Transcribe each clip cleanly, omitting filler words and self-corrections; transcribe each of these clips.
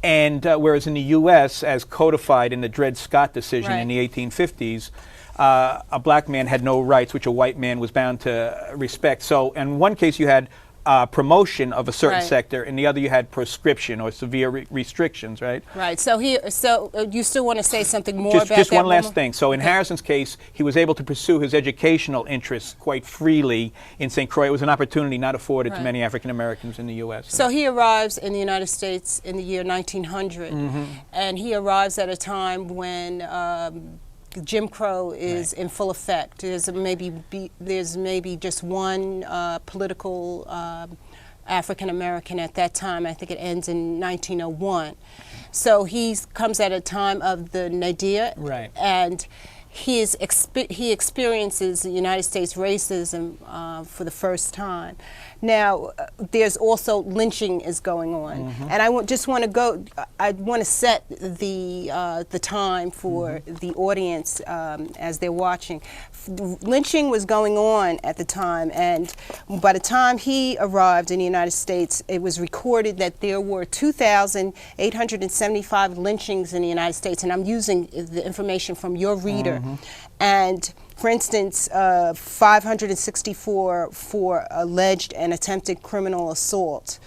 And whereas in the U.S., as codified in the Dred Scott decision in the 1850s, a black man had no rights, which a white man was bound to respect. So in one case, you had promotion of a certain sector, in the other you had proscription or severe restrictions, right? Right. So you still want to say something more about that? Just one last thing. So in Harrison's case, he was able to pursue his educational interests quite freely in St. Croix. It was an opportunity not afforded to many African Americans in the U.S. So he arrives in the United States in the year 1900, and he arrives at a time when Jim Crow is in full effect. There's maybe just one political African American at that time. I think it ends in 1901. So he comes at a time of the Nadir, and he experiences the United States racism for the first time. Now, there's also lynching is going on, and I want to set the time for the audience as they're watching. Lynching was going on at the time, and by the time he arrived in the United States, it was recorded that there were 2,875 lynchings in the United States, and I'm using the information from your reader. And for instance, 564 for alleged and attempted criminal assault,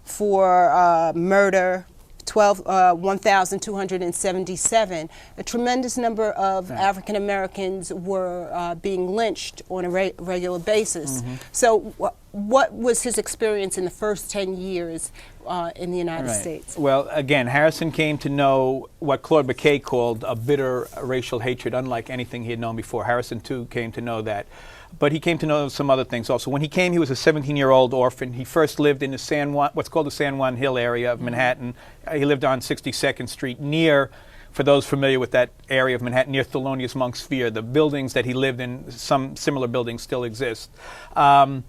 for murder, 1,277. A tremendous number of African Americans were being lynched on a regular basis. So what was his experience in the first 10 years in the United States? Well, again, Harrison came to know what Claude McKay called a bitter racial hatred, unlike anything he had known before. Harrison, too, came to know that. But he came to know some other things also. When he came, he was a 17-year-old orphan. He first lived in the what's called the San Juan Hill area of Manhattan. He lived on 62nd Street near, for those familiar with that area of Manhattan, near Thelonious Monk's Sphere. The buildings that he lived in, some similar buildings still exist. And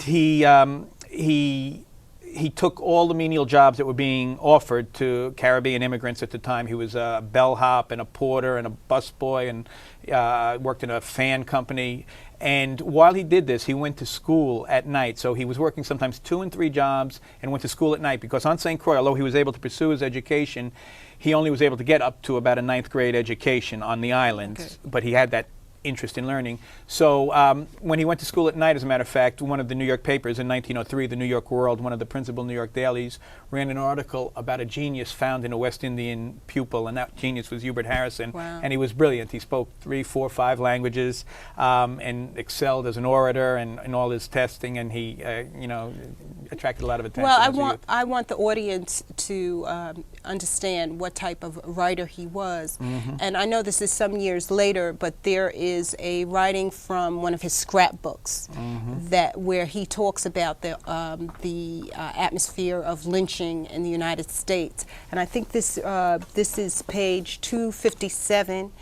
he took all the menial jobs that were being offered to Caribbean immigrants at the time. He was a bellhop and a porter and a busboy, and worked in a fan company. And while he did this, he went to school at night. So he was working sometimes 2 and 3 jobs and went to school at night, because on St. Croix, although he was able to pursue his education, he only was able to get up to about a 9th grade education on the island. But he had that interest in learning. So when he went to school at night, as a matter of fact, one of the New York papers in 1903, the New York World, one of the principal New York dailies, ran an article about a genius found in a West Indian pupil, and that genius was Hubert Harrison. And he was brilliant. He spoke 3, 4, 5 languages, and excelled as an orator and in all his testing, and he attracted a lot of attention. Well, I want the audience to understand what type of writer he was. And I know this is some years later, but there is a writing from one of his scrapbooks where he talks about the atmosphere of lynching in the United States. And I think this is page 257,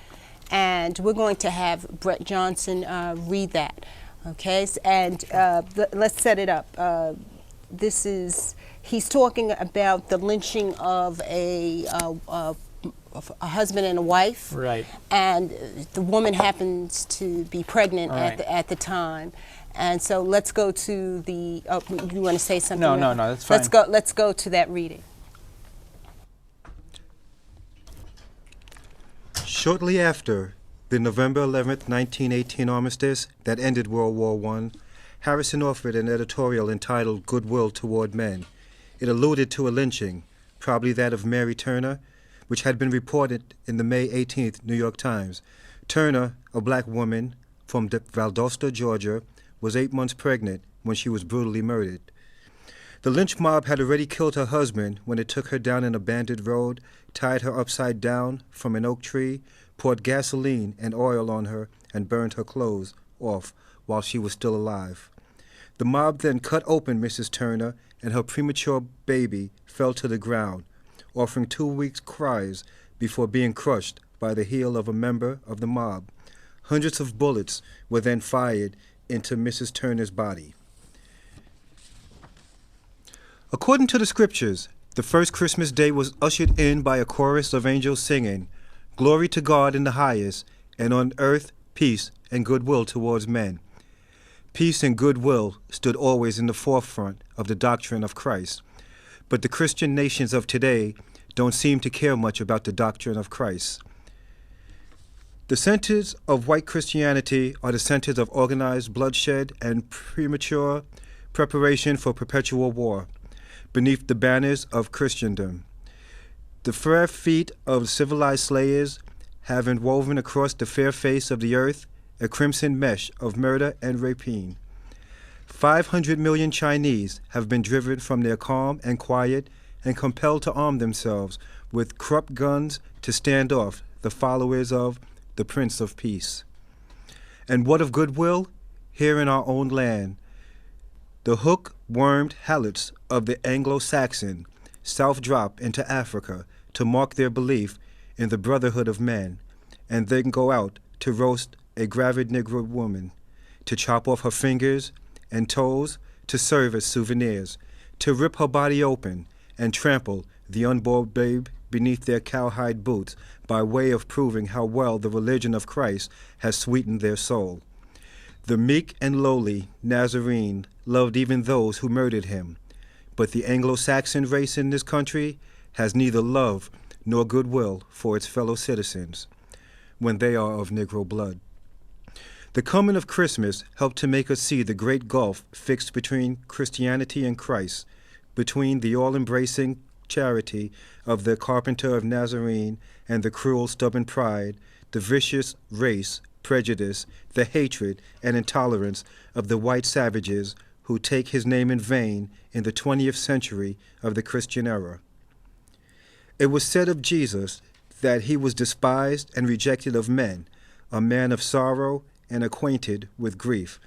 and we're going to have Brett Johnson read that. Okay, and let's set it up. He's talking about the lynching of a husband and a wife, and the woman happens to be pregnant at the time. And so let's go to the. You want to say something? No, that's fine. Let's go to that reading. Shortly after the November 11th, 1918 armistice that ended World War I, Harrison offered an editorial entitled "Goodwill Toward Men." It alluded to a lynching, probably that of Mary Turner, which had been reported in the May 18th New York Times. Turner, a black woman from Valdosta, Georgia, was 8 months pregnant when she was brutally murdered. The lynch mob had already killed her husband when it took her down an abandoned road, tied her upside down from an oak tree, poured gasoline and oil on her, and burned her clothes off while she was still alive. The mob then cut open Mrs. Turner, and her premature baby fell to the ground, offering 2 weeks' cries before being crushed by the heel of a member of the mob. Hundreds of bullets were then fired into Mrs. Turner's body. According to the scriptures, the first Christmas day was ushered in by a chorus of angels singing, "Glory to God in the highest, and on earth peace and goodwill towards men." Peace and goodwill stood always in the forefront of the doctrine of Christ. but the Christian nations of today don't seem to care much about the doctrine of Christ. The centers of white Christianity are the centers of organized bloodshed and premature preparation for perpetual war beneath the banners of Christendom. The fair feet of civilized slayers have woven across the fair face of the earth a crimson mesh of murder and rapine. 500 million Chinese have been driven from their calm and quiet and compelled to arm themselves with Krupp guns to stand off the followers of the Prince of Peace. And what of goodwill? Here in our own land, the hook-wormed helots of the Anglo-Saxon self-drop into Africa to mark their belief in the brotherhood of man, and then go out to roast a gravid Negro woman, to chop off her fingers and toes to serve as souvenirs, to rip her body open and trample the unborn babe beneath their cowhide boots by way of proving how well the religion of Christ has sweetened their soul. The meek and lowly Nazarene loved even those who murdered him, but the Anglo-Saxon race in this country has neither love nor goodwill for its fellow citizens when they are of Negro blood. The coming of Christmas helped to make us see the great gulf fixed between Christianity and Christ, between the all-embracing charity of the carpenter of Nazarene and the cruel, stubborn pride, the vicious race, prejudice, the hatred and intolerance of the white savages who take his name in vain in the 20th century of the Christian era. It was said of Jesus that he was despised and rejected of men, a man of sorrow and acquainted with grief.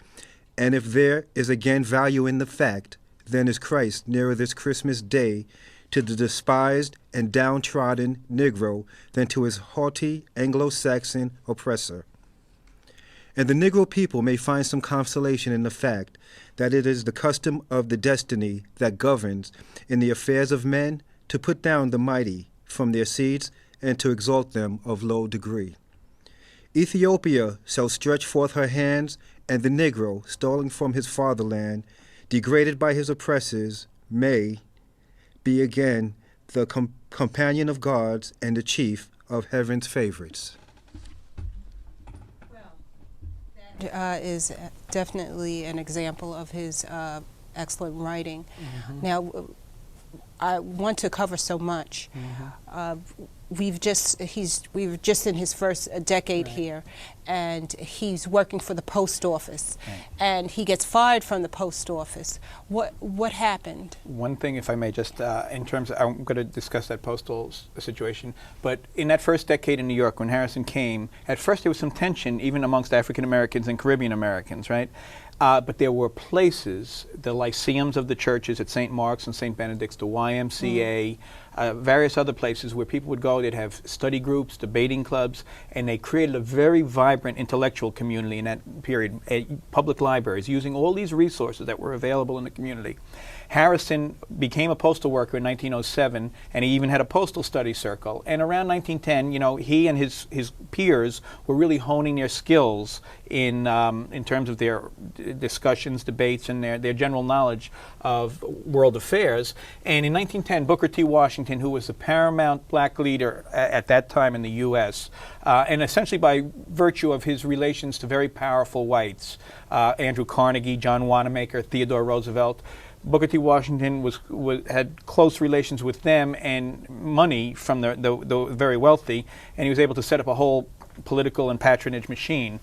And if there is again value in the fact, then is Christ nearer this Christmas day to the despised and downtrodden Negro than to his haughty Anglo-Saxon oppressor. And the Negro people may find some consolation in the fact that it is the custom of the destiny that governs in the affairs of men to put down the mighty from their seats and to exalt them of low degree. Ethiopia shall stretch forth her hands, and the Negro, stolen from his fatherland, degraded by his oppressors, may be again the companion of gods and the chief of heaven's favorites. Well, that is definitely an example of his excellent writing. Mm-hmm. Now, I want to cover so much. Mm-hmm. We're just in his first decade right. here, and he's working for the post office, right. and he gets fired from the post office. What happened? One thing, if I may, just in terms of, I'm going to discuss that postal situation, but in that first decade in New York, when Harrison came, at first there was some tension even amongst African Americans and Caribbean Americans, right? But there were places, the lyceums of the churches at St. Mark's and St. Benedict's, the YMCA, various other places where people would go. They'd have study groups, debating clubs, and they created a very vibrant intellectual community in that period. Public libraries, using all these resources that were available in the community. Harrison became a postal worker in 1907, and he even had a postal study circle. And around 1910, you know, he and his peers were really honing their skills in terms of their discussions, debates, and their general knowledge of world affairs. And in 1910, Booker T. Washington, who was the paramount black leader at that time in the U.S., and essentially by virtue of his relations to very powerful whites, Andrew Carnegie, John Wanamaker, Theodore Roosevelt, Booker T. Washington had close relations with them and money from the very wealthy, and he was able to set up a whole political and patronage machine.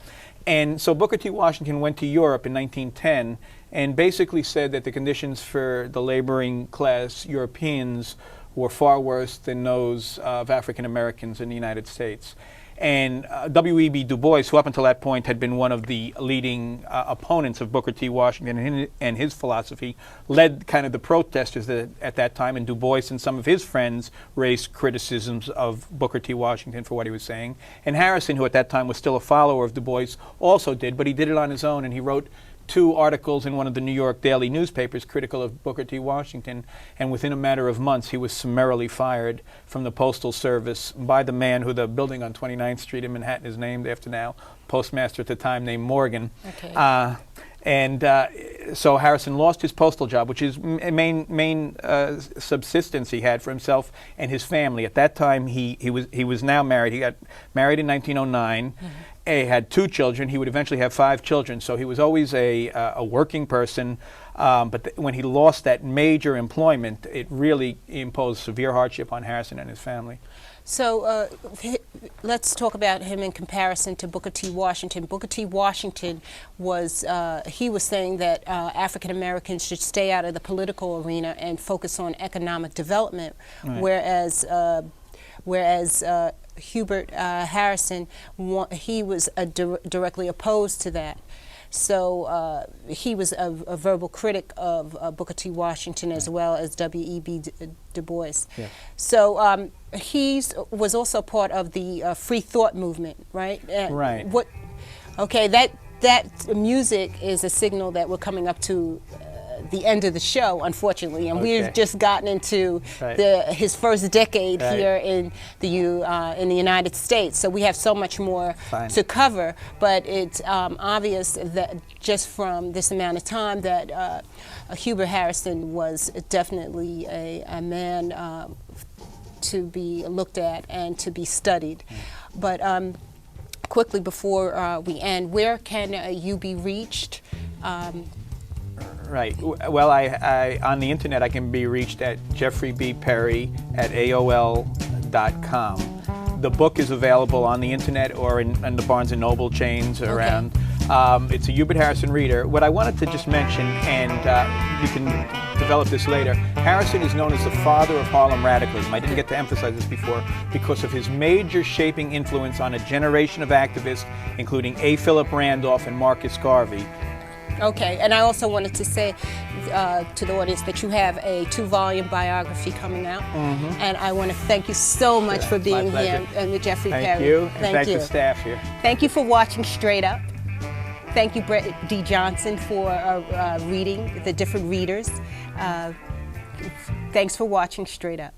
And so Booker T. Washington went to Europe in 1910 and basically said that the conditions for the laboring class Europeans were far worse than those of African Americans in the United States. And W.E.B. Du Bois, who up until that point had been one of the leading opponents of Booker T. Washington and his philosophy, led kind of the protesters at that time, and Du Bois and some of his friends raised criticisms of Booker T. Washington for what he was saying. And Harrison, who at that time was still a follower of Du Bois, also did, but he did it on his own, and he wrote 2 articles in one of the New York daily newspapers critical of Booker T. Washington, and within a matter of months he was summarily fired from the Postal Service by the man who the building on 29th Street in Manhattan is named after now, postmaster at the time named Morgan. Okay. And so Harrison lost his postal job, which is main subsistence he had for himself and his family. At that time, he was now married. He got married in 1909. He had 2 children. He would eventually have 5 children. So he was always a working person. But when he lost that major employment, it really imposed severe hardship on Harrison and his family. So let's talk about him in comparison to Booker T. Washington. Booker T. Washington was, he was saying that African Americans should stay out of the political arena and focus on economic development, whereas Hubert Harrison, he was directly opposed to that. So he was a verbal critic of Booker T. Washington as well as W.E.B. Du Bois. Yeah. So he was also part of the free thought movement, right? Right. Okay, that music is a signal that we're coming up to the end of the show, unfortunately, and we've just gotten into his first decade here in the United States. So we have so much more to cover, but it's obvious that just from this amount of time that Hubert Harrison was definitely a man to be looked at and to be studied. But quickly before we end, where can you be reached? Right. Well, I on the internet I can be reached at jeffreybperry@aol.com. The book is available on the internet or in the Barnes & Noble chains around. It's a Hubert Harrison reader. What I wanted to just mention, and we can develop this later, Harrison is known as the father of Harlem radicalism. I didn't get to emphasize this before because of his major shaping influence on a generation of activists, including A. Philip Randolph and Marcus Garvey. Okay, and I also wanted to say to the audience that you have a 2-volume biography coming out, and I want to thank you so much for being here with Jeffrey Perry. Thank you, and thank the staff here. Thank you for watching Straight Up. Thank you, Brett D. Johnson, for reading the different readers. Thanks for watching Straight Up.